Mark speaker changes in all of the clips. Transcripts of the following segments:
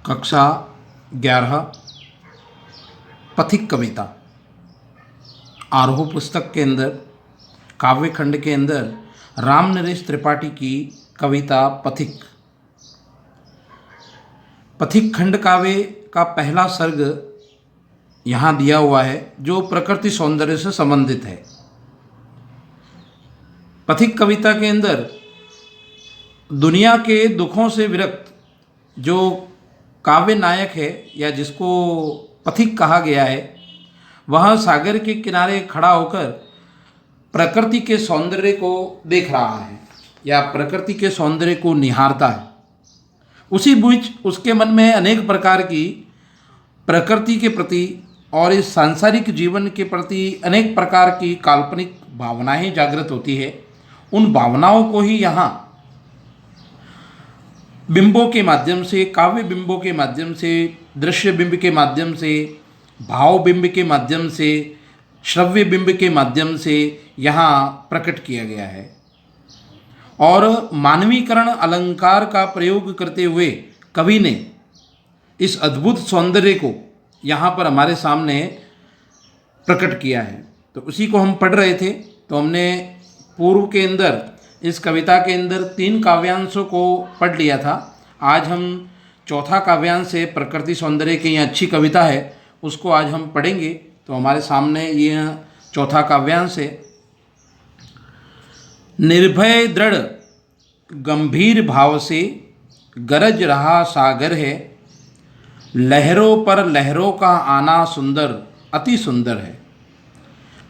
Speaker 1: कक्षा 11 पथिक कविता आरोह पुस्तक के अंदर काव्य खंड के अंदर राम नरेश त्रिपाठी की कविता पथिक। पथिक खंड काव्य का पहला सर्ग यहाँ दिया हुआ है जो प्रकृति सौंदर्य से संबंधित है। पथिक कविता के अंदर दुनिया के दुखों से विरक्त जो काव्य नायक है या जिसको पथिक कहा गया है, वह सागर के किनारे खड़ा होकर प्रकृति के सौंदर्य को देख रहा है या प्रकृति के सौंदर्य को निहारता है। उसी बीच उसके मन में अनेक प्रकार की प्रकृति के प्रति और इस सांसारिक जीवन के प्रति अनेक प्रकार की काल्पनिक भावनाएं जागृत होती है। उन भावनाओं को ही यहाँ बिंबों के माध्यम से, काव्य बिंबों के माध्यम से, दृश्य बिंब के माध्यम से, भाव बिंब के माध्यम से, श्रव्य बिंब के माध्यम से यहाँ प्रकट किया गया है। और मानवीकरण अलंकार का प्रयोग करते हुए कवि ने इस अद्भुत सौंदर्य को यहाँ पर हमारे सामने प्रकट किया है। तो उसी को हम पढ़ रहे थे। तो हमने पूर्व के अंदर इस कविता के अंदर 3 काव्यांशों को पढ़ लिया था। आज हम चौथा काव्यांश है, प्रकृति सौंदर्य की यह अच्छी कविता है, उसको आज हम पढ़ेंगे। तो हमारे सामने यह चौथा काव्यांश है। निर्भय दृढ़ गंभीर भाव से गरज रहा सागर है, लहरों पर लहरों का आना सुंदर अति सुंदर है।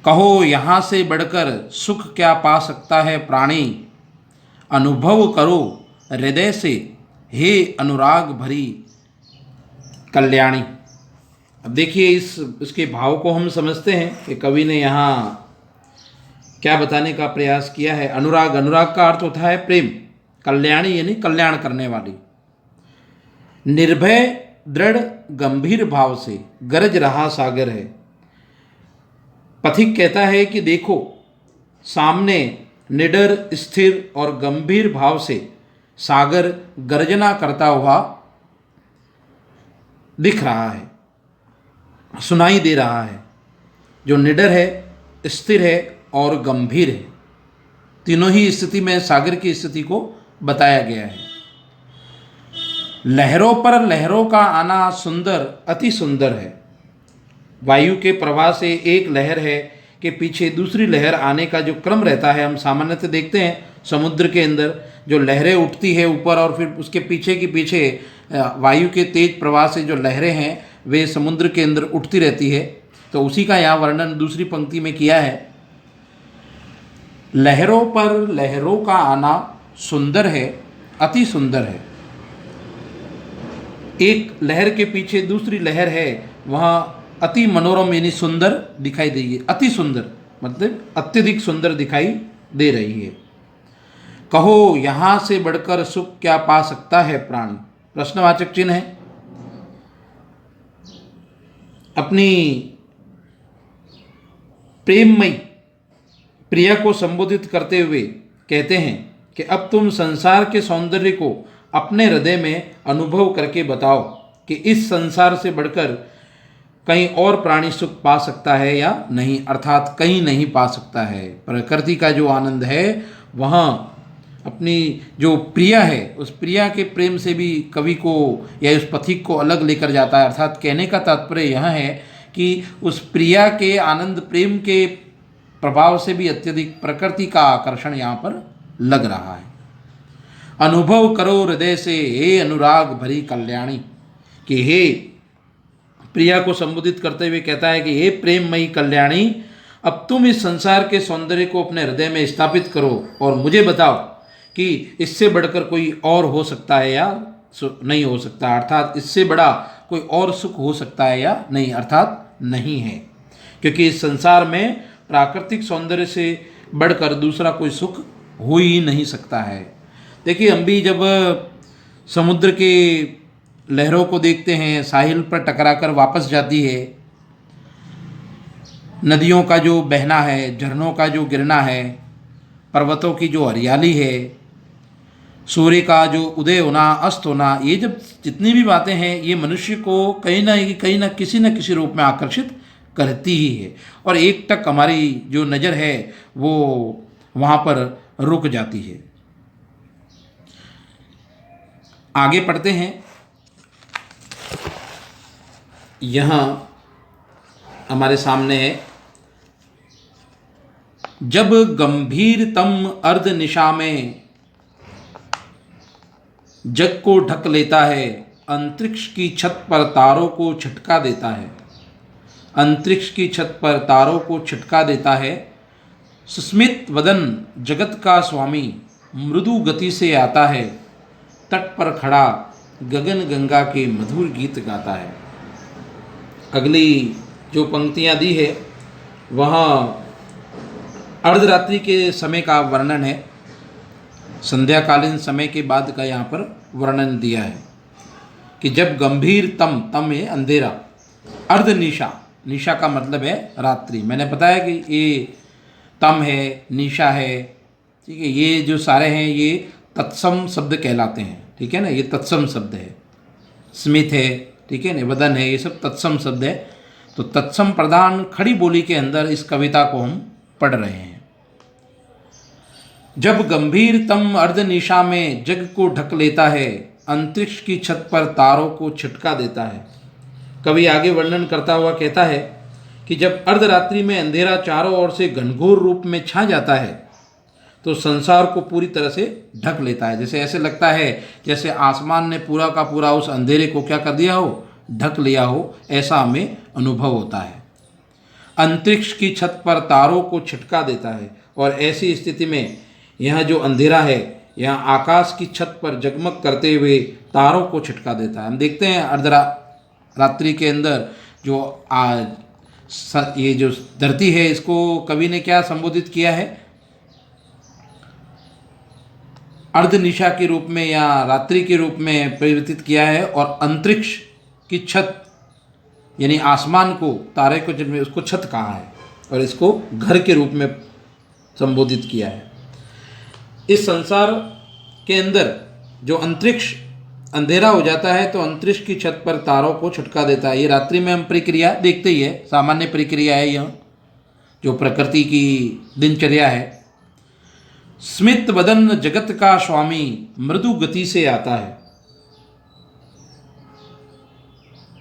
Speaker 1: कहो यहाँ से बढ़कर सुख क्या पा सकता है प्राणी, अनुभव करो हृदय से हे अनुराग भरी कल्याणी। अब देखिए इसके भाव को हम समझते हैं कि कवि ने यहाँ क्या बताने का प्रयास किया है। अनुराग, अनुराग का अर्थ होता है प्रेम, कल्याणी यानी कल्याण करने वाली। निर्भय दृढ़ गंभीर भाव से गरज रहा सागर है। पथिक कहता है कि देखो सामने निडर स्थिर और गंभीर भाव से सागर गर्जना करता हुआ दिख रहा है, सुनाई दे रहा है। जो निडर है, स्थिर है और गंभीर है, तीनों ही स्थिति में सागर की स्थिति को बताया गया है। लहरों पर लहरों का आना सुंदर अति सुंदर है। वायु के प्रवाह से एक लहर है कि पीछे दूसरी लहर आने का जो क्रम रहता है, हम सामान्यतः देखते हैं समुद्र के अंदर जो लहरें उठती है ऊपर और फिर उसके पीछे के पीछे वायु के तेज प्रवाह से जो लहरें हैं वे समुद्र के अंदर उठती रहती है। तो उसी का यहाँ वर्णन दूसरी पंक्ति में किया है। लहरों पर लहरों का आना सुंदर है, अति सुंदर है। एक लहर के पीछे दूसरी लहर है, वहाँ अति मनोरम यानी सुंदर दिखाई दे रही है। अति सुंदर मतलब अत्यधिक सुंदर दिखाई दे रही है। कहो यहाँ से बढ़कर सुख क्या पा सकता है प्राणी, प्रश्नवाचक चिन्ह है। अपनी प्रेममयी प्रिया को संबोधित करते हुए कहते हैं कि अब तुम संसार के सौंदर्य को अपने हृदय में अनुभव करके बताओ कि इस संसार से बढ़कर कहीं और प्राणी सुख पा सकता है या नहीं, अर्थात कहीं नहीं पा सकता है। प्रकृति का जो आनंद है वहाँ अपनी जो प्रिया है उस प्रिया के प्रेम से भी कवि को या उस पथिक को अलग लेकर जाता है। अर्थात कहने का तात्पर्य यह है कि उस प्रिया के आनंद प्रेम के प्रभाव से भी अत्यधिक प्रकृति का आकर्षण यहाँ पर लग रहा है। अनुभव करो हृदय से हे अनुराग भरी कल्याणी, कि हे प्रिया को संबोधित करते हुए कहता है कि हे प्रेममयी कल्याणी, अब तुम इस संसार के सौंदर्य को अपने हृदय में स्थापित करो और मुझे बताओ कि इससे बढ़कर कोई और हो सकता है या नहीं हो सकता, अर्थात इससे बड़ा कोई और सुख हो सकता है या नहीं, अर्थात नहीं है। क्योंकि इस संसार में प्राकृतिक सौंदर्य से बढ़कर दूसरा कोई सुख हो ही नहीं सकता है। देखिए हम भी जब समुद्र के लहरों को देखते हैं, साहिल पर टकराकर वापस जाती है, नदियों का जो बहना है, झरनों का जो गिरना है, पर्वतों की जो हरियाली है, सूर्य का जो उदय होना, अस्त होना, ये जब जितनी भी बातें हैं ये मनुष्य को कहीं ना किसी न किसी रूप में आकर्षित करती ही है, और एक टक हमारी जो नज़र है वो वहाँ पर रुक जाती है। आगे पढ़ते हैं। यहाँ हमारे सामने है, जब गंभीरतम अर्ध निशा में जग को ढक लेता है, अंतरिक्ष की छत पर तारों को छिटका देता है। अंतरिक्ष की छत पर तारों को छिटका देता है। सुस्मित वदन जगत का स्वामी मृदु गति से आता है, तट पर खड़ा गगन गंगा के मधुर गीत गाता है। अगली जो पंक्तियाँ दी है वहाँ अर्धरात्रि के समय का वर्णन है, संध्याकालीन समय के बाद का यहाँ पर वर्णन दिया है कि जब गंभीर तम, तम है अंधेरा, अर्ध निशा, निशा का मतलब है रात्रि। मैंने बताया कि ये तम है, निशा है, ठीक है, ये जो सारे हैं ये तत्सम शब्द कहलाते हैं, ठीक है ना, ये तत्सम शब्द है। स्मित है, ठीक है ना, वदन है, ये सब तत्सम शब्द है। तो तत्सम प्रधान खड़ी बोली के अंदर इस कविता को हम पढ़ रहे हैं। जब गंभीरतम अर्धनिशा में जग को ढक लेता है, अंतरिक्ष की छत पर तारों को छिटका देता है। कवि आगे वर्णन करता हुआ कहता है कि जब अर्धरात्रि में अंधेरा चारों ओर से घनघोर रूप में छा जाता है तो संसार को पूरी तरह से ढक लेता है। जैसे ऐसे लगता है जैसे आसमान ने पूरा का पूरा उस अंधेरे को क्या कर दिया हो, ढक लिया हो, ऐसा हमें अनुभव होता है। अंतरिक्ष की छत पर तारों को छिटका देता है, और ऐसी स्थिति में यह जो अंधेरा है यहाँ आकाश की छत पर जगमग करते हुए तारों को छिटका देता है। हम देखते हैं अर्धरात्रि के अंदर जो ये जो धरती है इसको कवि ने क्या संबोधित किया है, अर्धनिशा के रूप में या रात्रि के रूप में परिवर्तित किया है, और अंतरिक्ष की छत यानी आसमान को, तारे को जिनमें उसको छत कहा है और इसको घर के रूप में संबोधित किया है। इस संसार के अंदर जो अंतरिक्ष अंधेरा हो जाता है तो अंतरिक्ष की छत पर तारों को छिटका देता है। ये रात्रि में हम प्रक्रिया देखते ही है, सामान्य प्रक्रिया है यह, जो प्रकृति की दिनचर्या है। स्मित वदन जगत का स्वामी मृदु गति से आता है।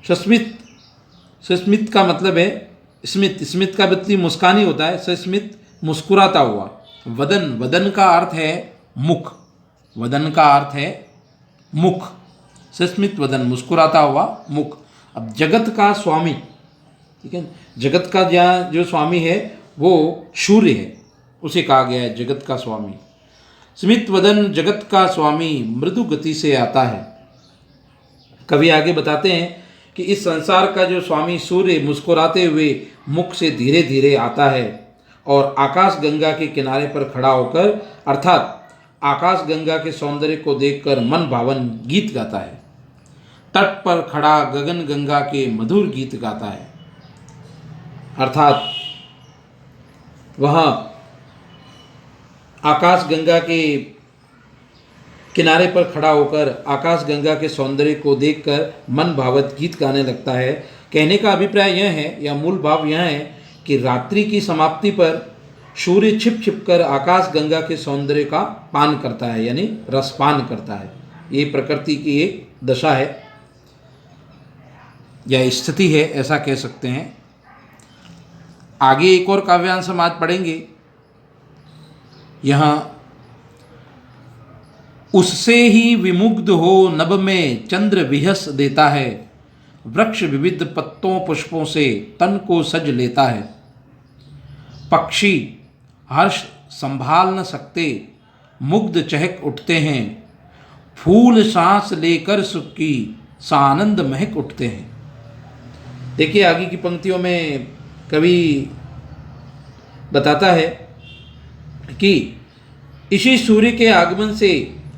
Speaker 1: सस्मित, सस्मित का मतलब है स्मित, स्मित का व्यक्ति मुस्कानी होता है, सस्मित मुस्कुराता हुआ। वदन, वदन का अर्थ है मुख, वदन का अर्थ है मुख, सस्मित वदन मुस्कुराता हुआ मुख। अब जगत का स्वामी, ठीक है, जगत का जो स्वामी है वो सूर्य है, उसे कहा गया है जगत का स्वामी। स्मित वदन जगत का स्वामी मृदु गति से आता है। कवि आगे बताते हैं कि इस संसार का जो स्वामी सूर्य मुस्कुराते हुए मुख से धीरे धीरे आता है और आकाश गंगा के किनारे पर खड़ा होकर, अर्थात आकाश गंगा के सौंदर्य को देखकर मन भावन गीत गाता है। तट पर खड़ा गगन गंगा के मधुर गीत गाता है, अर्थात वह आकाश गंगा के किनारे पर खड़ा होकर आकाश गंगा के सौंदर्य को देखकर मन भावत गीत गाने लगता है। कहने का अभिप्राय यह है या मूल भाव यह है कि रात्रि की समाप्ति पर सूर्य छिप छिप कर आकाश गंगा के सौंदर्य का पान करता है, यानी रसपान करता है। ये प्रकृति की एक दशा है या स्थिति है, ऐसा कह सकते हैं। आगे एक और काव्यांश हम आज पढ़ेंगे। यहाँ उससे ही विमुग्ध हो नभ में चंद्र विहस देता है, वृक्ष विविध पत्तों पुष्पों से तन को सज लेता है। पक्षी हर्ष संभाल न सकते मुग्ध चहक उठते हैं, फूल सांस लेकर सुख की सानंद महक उठते हैं। देखिए आगे की पंक्तियों में कवि बताता है कि इसी सूर्य के आगमन से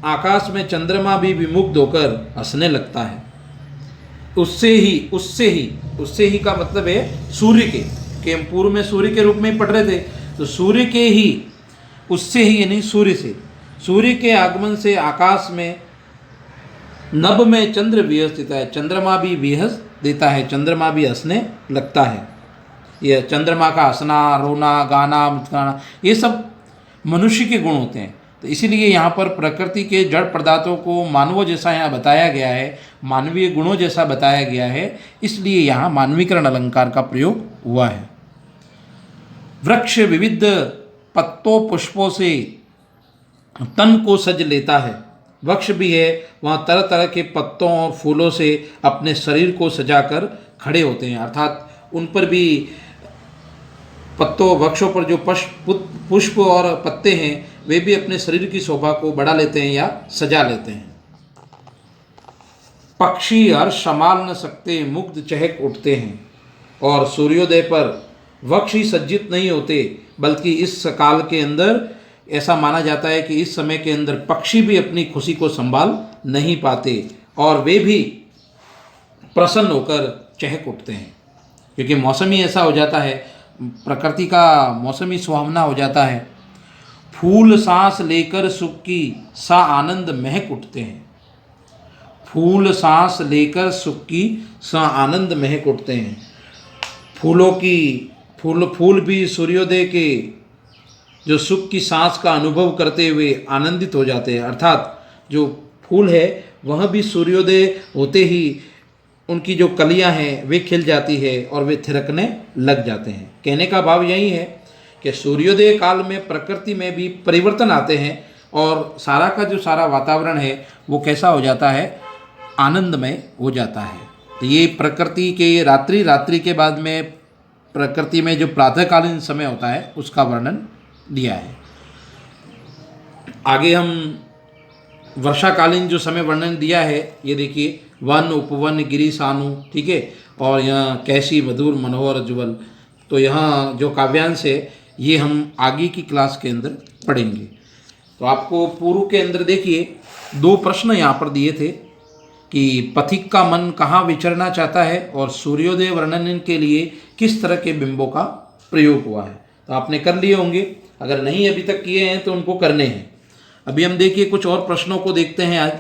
Speaker 1: आकाश में चंद्रमा भी विमुग्ध होकर हंसने लगता है। उससे ही का मतलब है सूर्य के हम पूर्व में सूर्य के रूप में ही पढ़ रहे थे, तो सूर्य के ही, उससे ही यानी सूर्य से सूर्य के आगमन से आकाश में नभ में चंद्र विहस देता है, चंद्रमा भी विहस देता है, चंद्रमा भी हंसने लगता है। यह चंद्रमा का हंसना, रोना, गाना, मुस्कुराना, ये सब मनुष्य के गुण होते हैं। तो इसीलिए यहाँ पर प्रकृति के जड़ पदार्थों को मानवों जैसा यहाँ बताया गया है, मानवीय गुणों जैसा बताया गया है, इसलिए यहाँ मानवीकरण अलंकार का प्रयोग हुआ है। वृक्ष विविध पत्तों पुष्पों से तन को सज लेता है। वृक्ष भी है, वहाँ तरह तरह के पत्तों और फूलों से अपने शरीर को सजाकर खड़े होते हैं, अर्थात उन पर भी पत्तों, वृक्षों पर जो पुष्प और पत्ते हैं वे भी अपने शरीर की शोभा को बढ़ा लेते हैं या सजा लेते हैं। पक्षी हर्ष संभाल न सकते, मुग्ध चहक उठते हैं। और सूर्योदय पर वृक्ष ही सज्जित नहीं होते, बल्कि इस काल के अंदर ऐसा माना जाता है कि इस समय के अंदर पक्षी भी अपनी खुशी को संभाल नहीं पाते और वे भी प्रसन्न होकर चहक उठते हैं, क्योंकि मौसम ही ऐसा हो जाता है, प्रकृति का मौसम ही सुहावना हो जाता है। फूल सांस लेकर सुख की सा आनंद महक उठते हैं। फूल सांस लेकर सुख की सा आनंद महक उठते हैं। फूल भी सूर्योदय के जो सुख की सांस का अनुभव करते हुए आनंदित हो जाते हैं, अर्थात जो फूल है वह भी सूर्योदय होते ही उनकी जो कलियां हैं वे खिल जाती है और वे थिरकने लग जाते हैं। कहने का भाव यही है कि सूर्योदय काल में प्रकृति में भी परिवर्तन आते हैं और सारा का जो सारा वातावरण है वो कैसा हो जाता है, आनंदमय हो जाता है। तो ये प्रकृति के रात्रि के बाद में प्रकृति में जो प्रातःकालीन समय होता है उसका वर्णन दिया है। आगे हम वर्षाकालीन जो समय वर्णन दिया है, ये देखिए, वन उपवन गिरी सानु, ठीक है, और यहाँ कैसी मधुर मनोहर जुवल। तो यहाँ जो काव्यांश है ये हम आगे की क्लास के अंदर पढ़ेंगे। तो आपको पूर्व के अंदर देखिए 2 प्रश्न यहाँ पर दिए थे कि पथिक का मन कहाँ विचरना चाहता है और सूर्योदय वर्णन के लिए किस तरह के बिंबों का प्रयोग हुआ है। तो आपने कर लिए होंगे, अगर नहीं अभी तक किए हैं तो उनको करने हैं। अभी हम देखिए कुछ और प्रश्नों को देखते हैं आज।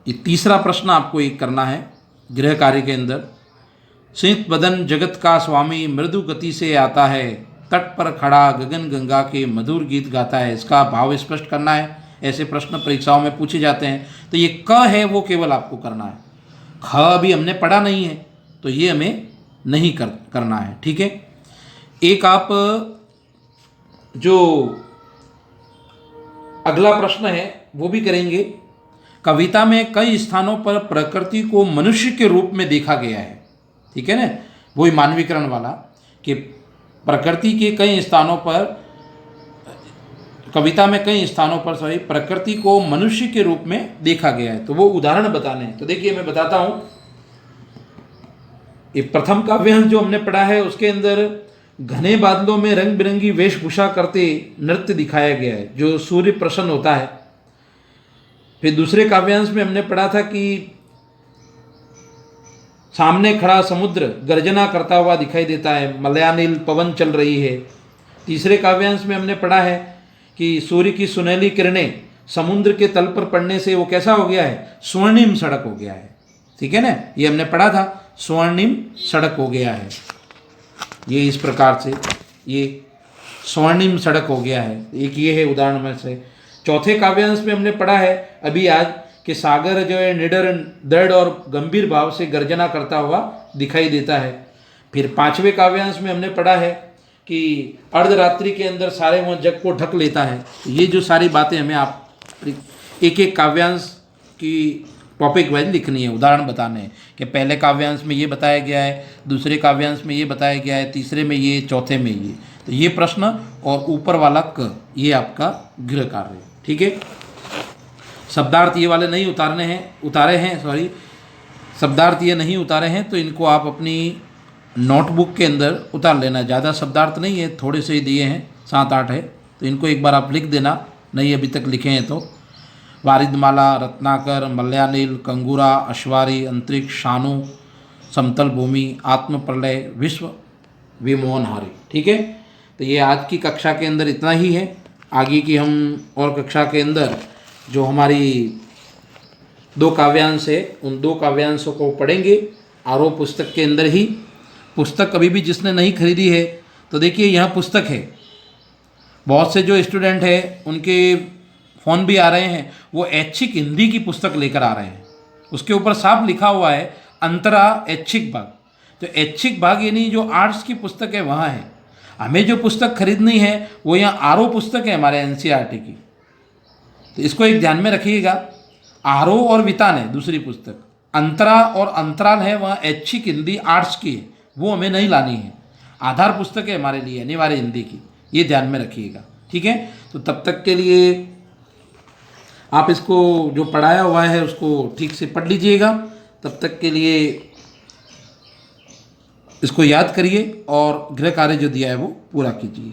Speaker 1: ये तीसरा प्रश्न आपको एक करना है गृह कार्य के अंदर। शीत बदन जगत का स्वामी मृदु गति से आता है, तट पर खड़ा गगन गंगा के मधुर गीत गाता है। इसका भाव स्पष्ट करना है। ऐसे प्रश्न परीक्षाओं में पूछे जाते हैं। तो ये क है वो केवल आपको करना है, ख अभी हमने पढ़ा नहीं है तो ये हमें नहीं करना है, ठीक है। एक आप जो अगला प्रश्न है वो भी करेंगे। कविता में कई स्थानों पर प्रकृति को मनुष्य के रूप में देखा गया है, ठीक है ना, वही मानवीकरण वाला, कि प्रकृति के कई स्थानों पर, कविता में कई स्थानों पर प्रकृति को मनुष्य के रूप में देखा गया है। तो वो उदाहरण बताने हैं। तो देखिए मैं बताता हूँ। ये प्रथम काव्यांश जो हमने पढ़ा है उसके अंदर घने बादलों में रंग बिरंगी वेशभूषा करते नृत्य दिखाया गया है, जो सूर्य प्रसन्न होता है। फिर दूसरे काव्यांश में हमने पढ़ा था कि सामने खड़ा समुद्र गर्जना करता हुआ दिखाई देता है, मलयानिल पवन चल रही है। तीसरे काव्यांश में हमने पढ़ा है कि सूर्य की सुनहली किरणें समुद्र के तल पर पड़ने से वो कैसा हो गया है, स्वर्णिम सड़क हो गया है, ठीक है ना, ये हमने पढ़ा था, स्वर्णिम सड़क हो गया है। ये इस प्रकार से ये स्वर्णिम सड़क हो गया है। एक ये है उदाहरण में से। चौथे काव्यांश में हमने पढ़ा है अभी आज कि सागर जो है निडर दृढ़ और गंभीर भाव से गर्जना करता हुआ दिखाई देता है। फिर पांचवें काव्यांश में हमने पढ़ा है कि अर्धरात्रि के अंदर सारे वो जग को ढक लेता है। ये जो सारी बातें हमें आप एक एक काव्यांश की टॉपिक वाइज लिखनी है, उदाहरण बताने हैं कि पहले काव्यांश में ये बताया गया है, दूसरे काव्यांश में ये बताया गया है, तीसरे में ये, चौथे में ये। तो ये प्रश्न और ऊपर वाला क, ये आपका गृह कार्य, ठीक है। शब्दार्थ ये वाले नहीं उतारे हैं शब्दार्थ ये नहीं उतारे हैं, तो इनको आप अपनी नोटबुक के अंदर उतार लेना। ज़्यादा शब्दार्थ नहीं है, थोड़े से ही दिए हैं, 7-8 है, तो इनको एक बार आप लिख देना, नहीं अभी तक लिखे हैं तो। वारिदमाला, रत्नाकर, मलयानिल, कंगूरा, अश्वारी, अंतरिक्ष, शानु, समतल भूमि, आत्म प्रलय, विश्व विमोहनहारी। ठीक है, तो ये आज की कक्षा के अंदर इतना ही है। आगे की हम और कक्षा के अंदर जो हमारी 2 काव्यांश है उन 2 काव्यांशों को पढ़ेंगे आरोह पुस्तक के अंदर ही। पुस्तक कभी भी जिसने नहीं खरीदी है तो देखिए यहाँ पुस्तक है। बहुत से जो स्टूडेंट हैं उनके फ़ोन भी आ रहे हैं, वो ऐच्छिक हिंदी की पुस्तक लेकर आ रहे हैं। उसके ऊपर साफ लिखा हुआ है अंतरा ऐच्छिक भाग। तो ऐच्छिक भाग यानी जो आर्ट्स की पुस्तक है वहाँ है। हमें जो पुस्तक खरीदनी है वो यहाँ आरोह पुस्तक है हमारे एनसीईआरटी की। तो इसको एक ध्यान में रखिएगा। आरोह और वितान है दूसरी पुस्तक, अंतरा और अंतराल है वहाँ ऐच्छिक हिंदी आर्ट्स की है, वो हमें नहीं लानी है। आधार पुस्तक है हमारे लिए अनिवार्य हिंदी की, ये ध्यान में रखिएगा। ठीक है, तो तब तक के लिए आप इसको जो पढ़ाया हुआ है उसको ठीक से पढ़ लीजिएगा। तब तक के लिए इसको याद करिए और गृह कार्य जो दिया है वो पूरा कीजिए।